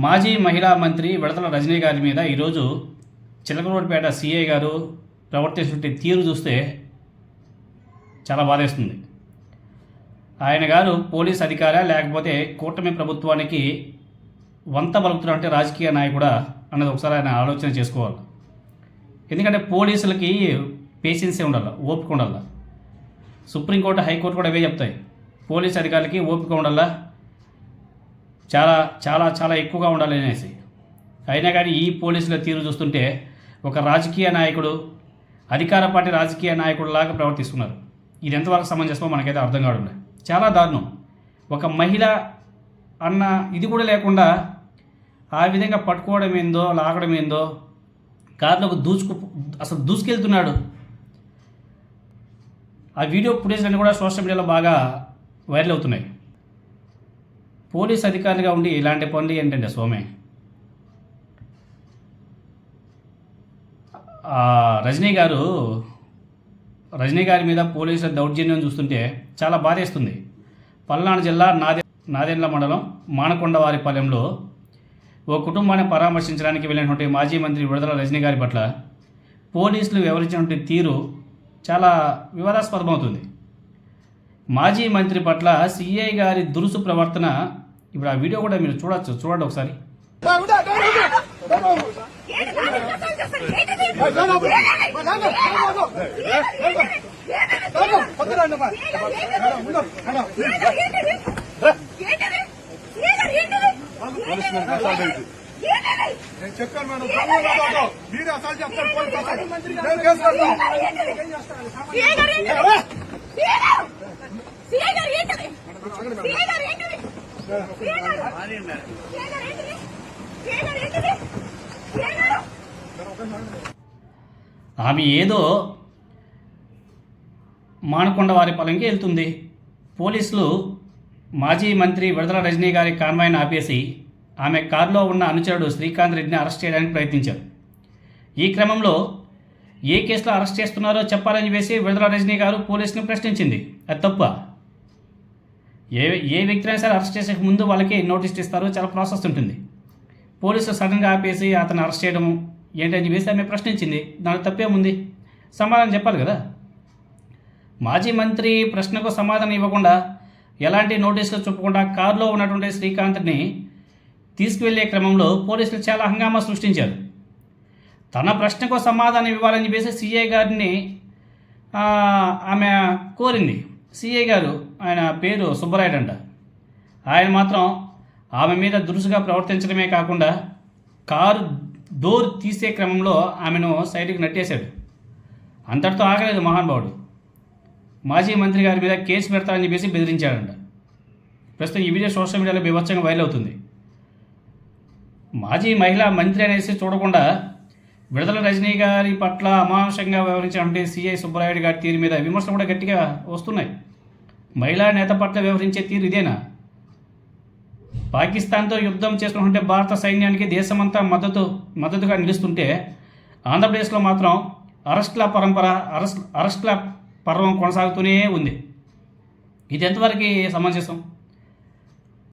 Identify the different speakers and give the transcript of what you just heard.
Speaker 1: మాజీ మహిళా మంత్రి విడతల రజనీ గారి మీద ఈరోజు చిలకలూరిపేట సిఐ గారు ప్రవర్తిస్తున్న తీరు చూస్తే చాలా బాధేస్తుంది. ఆయన గారు పోలీస్ అధికారా లేకపోతే కూటమి ప్రభుత్వానికి వంత పలుకుతున్నట్టే రాజకీయ నాయకుడా అన్నది ఒకసారి ఆయన ఆలోచన చేసుకోవాలి. ఎందుకంటే పోలీసులకి పేషెన్సే ఉండాలి, ఓపిక ఉండాలి. సుప్రీంకోర్టు, హైకోర్టు కూడా అవే చెప్తాయి. పోలీస్ అధికారులకి ఓపిక ఉండాలా, చాలా చాలా చాలా ఎక్కువగా ఉండాలి అనేసి. అయినా కానీ ఈ పోలీసుల తీరు చూస్తుంటే ఒక రాజకీయ నాయకుడు, అధికార పార్టీ రాజకీయ నాయకుడిలాగా ప్రవర్తిస్తున్నారు. ఇది ఎంతవరకు సమంజసమో మనకైతే అర్థం కావడం లేదు. చాలా దారుణం. ఒక మహిళ అన్న ఇది కూడా లేకుండా ఆ విధంగా పట్టుకోవడం ఏందో, లాగడం ఏందో, కార్లోకి అసలు దూసుకెళ్తున్నాడు. ఆ వీడియో ఫుటేజ్లన్నీ కూడా సోషల్ మీడియాలో బాగా వైరల్ అవుతున్నాయి. పోలీస్ అధికారులుగా ఉండి ఇలాంటి పనులు ఏంటంటే సోమే. రజనీ గారి మీద పోలీసుల దౌర్జన్యం చూస్తుంటే చాలా బాధేస్తుంది. పల్నాడు జిల్లా నాదెండ్ల మండలం మానకొండవారిపాలెంలో ఓ కుటుంబాన్ని పరామర్శించడానికి వెళ్ళినటువంటి మాజీ మంత్రి విడతల రజనీ గారి పట్ల పోలీసులు వ్యవహరించినటువంటి తీరు చాలా వివాదాస్పదమవుతుంది. మాజీ మంత్రి పట్ల సిఐ గారి దురుసు ప్రవర్తన, ఇప్పుడు ఆ వీడియో కూడా మీరు చూడండి ఒకసారి.
Speaker 2: చెప్పాను మేడం, మీరు అసలు చెప్తారు.
Speaker 1: ఆమె ఏదో మానకొండవారిపాలెంకి వెళ్తుంది. పోలీసులు మాజీ మంత్రి విడతల రజనీ గారి కాన్వాయ్ని ఆపేసి ఆమె కారులో ఉన్న అనుచరుడు శ్రీకాంత్ రెడ్డిని అరెస్ట్ చేయడానికి ప్రయత్నించారు. ఈ క్రమంలో ఏ కేసులో అరెస్ట్ చేస్తున్నారో చెప్పాలని చెప్పేసి విడతల రజనీ గారు పోలీసుని ప్రశ్నించింది. అది తప్ప. ఏ వ్యక్తినైనా సరే అరెస్ట్ చేసే ముందు వాళ్ళకి నోటీస్ ఇస్తారు, చాలా ప్రాసెస్ ఉంటుంది. పోలీసులు సడన్గా ఆపేసి అతను అరెస్ట్ చేయడం ఏంటని చెప్పేసి ఆమె ప్రశ్నించింది. దానికి తప్పేముంది? సమాధానం చెప్పాలి కదా. మాజీ మంత్రి ప్రశ్నకు సమాధానం ఇవ్వకుండా, ఎలాంటి నోటీసులు చెప్పకుండా కారులో ఉన్నటువంటి శ్రీకాంత్ని తీసుకువెళ్లే క్రమంలో పోలీసులు చాలా హంగామా సృష్టించారు. తన ప్రశ్నకు సమాధానం ఇవ్వాలని చెప్పేసి సిఐ గారిని ఆమె కోరింది. సిఐ గారు, ఆయన పేరు సుబ్బరాయుడు అంట, ఆయన మాత్రం ఆమె మీద దురుసుగా ప్రవర్తించడమే కాకుండా కారు డోర్ తీసే క్రమంలో ఆమెను సైడ్కి నెట్టేశాడు. అంతటితో ఆగలేదు మహానుభావుడు. మాజీ మంత్రి గారి మీద కేసు పెడతారని చెప్పేసి బెదిరించాడంట. ప్రస్తుతం ఈ వీడియో సోషల్ మీడియాలో బీభత్సంగా వైరల్ అవుతుంది. మాజీ మహిళా మంత్రి అనేసి చూడకుండా విడతల రజనీ గారి పట్ల అమానుషంగా వ్యవహరించినటువంటి సిఐ సుబ్బరాయుడు గారి తీరు మీద విమర్శలు కూడా గట్టిగా వస్తున్నాయి. మహిళా నేత పట్ల వ్యవహరించే తీరు ఇదేనా? పాకిస్తాన్తో యుద్ధం చేసుకుంటుంటే భారత సైన్యానికి దేశమంతా మద్దతుగా నిలుస్తుంటే ఆంధ్రప్రదేశ్లో మాత్రం అరెస్ట్ల పర్వం కొనసాగుతూనే ఉంది. ఇది ఎంతవరకు సమంజసం?